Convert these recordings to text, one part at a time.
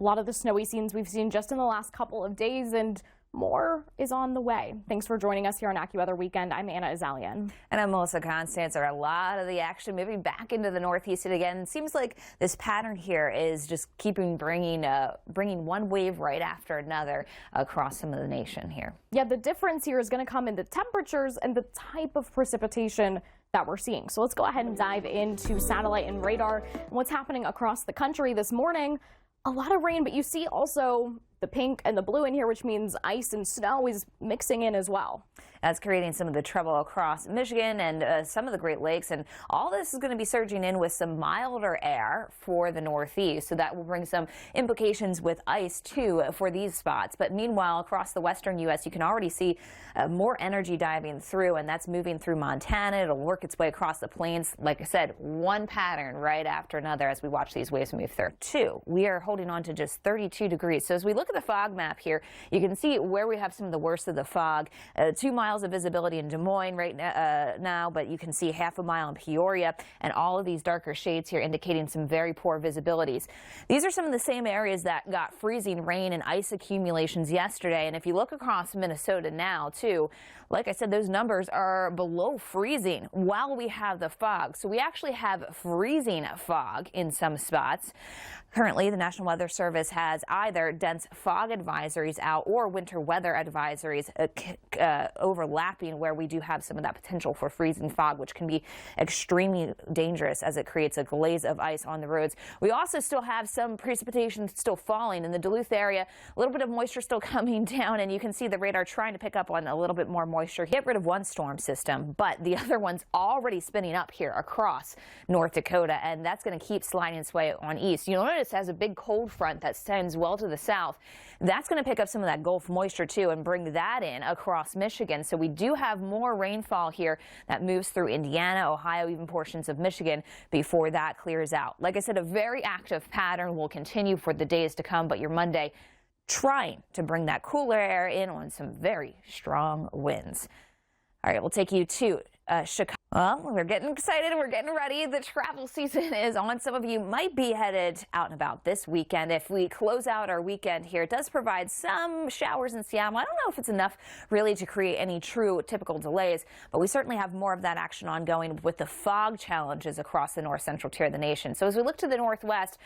A lot of the snowy scenes we've seen just in the last couple of days, and more is on the way. Thanks for joining us here on AccuWeather Weekend. I'm Anna Azallion. And I'm Melissa Constanzer. A lot of the action moving back into the northeast again. It seems like this pattern here is just bringing one wave right after another across some of the nation here. Yeah, the difference here is going to come in the temperatures and the type of precipitation that we're seeing. So let's go ahead and dive into satellite and radar and what's happening across the country this morning. A lot of rain, but you see also the pink and the blue in here, which means ice and snow is mixing in as well. That's creating some of the trouble across Michigan and some of the Great Lakes, and all this is going to be surging in with some milder air for the northeast, so that will bring some implications with ice too for these spots. But meanwhile, across the western U.S., you can already see more energy diving through, and that's moving through Montana. It'll work its way across the plains. Like I said, one pattern right after another as we watch these waves move through. We are holding on to just 32 degrees. So as we look at the fog map here, you can see where we have some of the worst of the fog. 2 miles of visibility in Des Moines right now, but you can see half a mile in Peoria, and all of these darker shades here indicating some very poor visibilities. These are some of the same areas that got freezing rain and ice accumulations yesterday, and if you look across Minnesota now too, like I said, those numbers are below freezing while we have the fog. So we actually have freezing fog in some spots. Currently, the National Weather Service has either dense fog advisories out or winter weather advisories overlapping, where we do have some of that potential for freezing fog, which can be extremely dangerous as it creates a glaze of ice on the roads. We also still have some precipitation still falling in the Duluth area, a little bit of moisture still coming down, and you can see the radar trying to pick up on a little bit more moisture. Get rid of one storm system, but the other one's already spinning up here across North Dakota, and that's going to keep sliding its way on east. You'll notice it has a big cold front that extends well to the south. That's going to pick up some of that Gulf moisture too and bring that in across Michigan. So we do have more rainfall here that moves through Indiana, Ohio, even portions of Michigan before that clears out. Like I said, a very active pattern will continue for the days to come, but your Monday trying to bring that cooler air in on some very strong winds. All right, we'll take you to Chicago. Well, we're getting excited. We're getting ready. The travel season is on. Some of you might be headed out and about this weekend. If we close out our weekend here, it does provide some showers in Seattle. I don't know if it's enough really to create any true typical delays, but we certainly have more of that action ongoing with the fog challenges across the north central tier of the nation. So as we look to the northwest,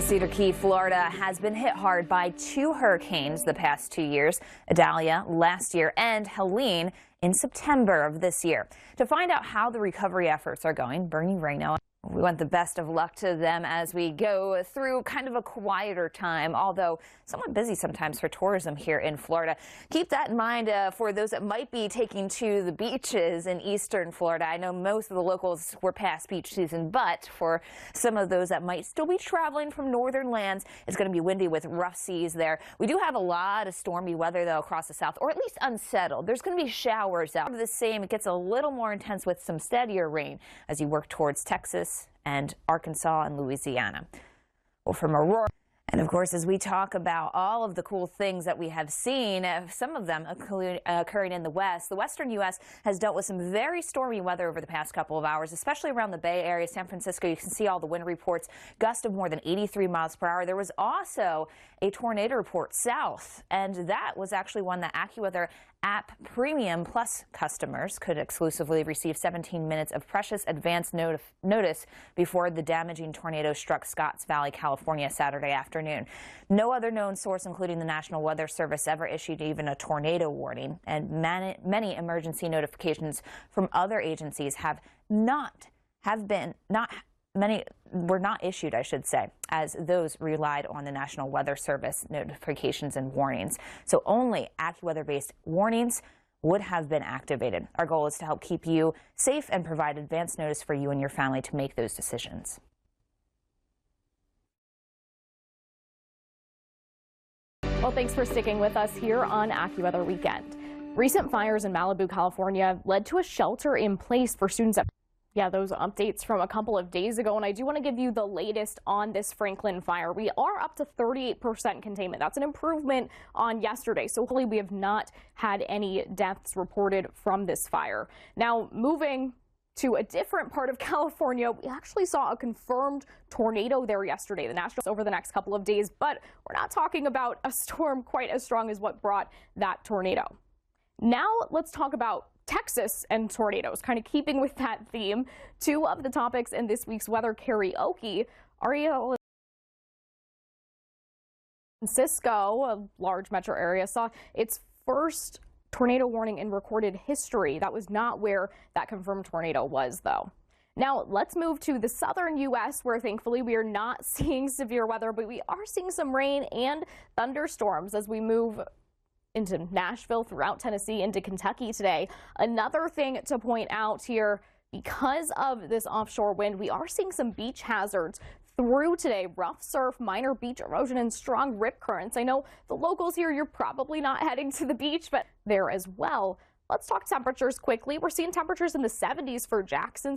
Cedar Key, Florida has been hit hard by 2 hurricanes the past 2 years, Azallion last year and Helene in September of this year. To find out how the recovery efforts are going, Bernie Reno, we want the best of luck to them as we go through kind of a quieter time, although somewhat busy sometimes for tourism here in Florida. Keep that in mind for those that might be taking to the beaches in eastern Florida. I know most of the locals were past beach season, but for some of those that might still be traveling from northern lands, it's going to be windy with rough seas there. We do have a lot of stormy weather, though, across the south, or at least unsettled. There's going to be showers out. The same, it gets a little more intense with some steadier rain as you work towards Texas and Arkansas and Louisiana. Well, from Aurora, and of course, as we talk about all of the cool things that we have seen, some of them occurring in the west, the western U.S. has dealt with some very stormy weather over the past couple of hours, especially around the Bay Area, San Francisco. You can see all the wind reports, gusts of more than 83 miles per hour. There was also a tornado report south, and that was actually one that AccuWeather App Premium Plus customers could exclusively receive 17 minutes of precious advance notice before the damaging tornado struck Scotts Valley, California, Saturday afternoon. No other known source, including the National Weather Service, ever issued even a tornado warning, and many emergency notifications from other agencies many were not issued, I should say, as those relied on the National Weather Service notifications and warnings. So only AccuWeather-based warnings would have been activated. Our goal is to help keep you safe and provide advance notice for you and your family to make those decisions. Well, thanks for sticking with us here on AccuWeather Weekend. Recent fires in Malibu, California led to a shelter in place for students at those updates from a couple of days ago, and I do want to give you the latest on this Franklin fire. We are up to 38% containment. That's an improvement on yesterday, so hopefully we have not had any deaths reported from this fire. Now, moving to a different part of California. We actually saw a confirmed tornado there yesterday. The Nationals over the next couple of days, but we're not talking about a storm quite as strong as what brought that tornado. Now let's talk about Texas and tornadoes, kind of keeping with that theme. Two of the topics in this week's weather karaoke are Francisco, a large metro area, saw its first tornado warning in recorded history. That was not where that confirmed tornado was, though. Now let's move to the southern U.S., where thankfully we are not seeing severe weather, but we are seeing some rain and thunderstorms as we move into Nashville, throughout Tennessee, into Kentucky today. Another thing to point out here, because of this offshore wind, we are seeing some beach hazards through today. Rough surf, minor beach erosion, and strong rip currents. I know the locals here, you're probably not heading to the beach, but there as well. Let's talk temperatures quickly. We're seeing temperatures in the 70s for Jackson.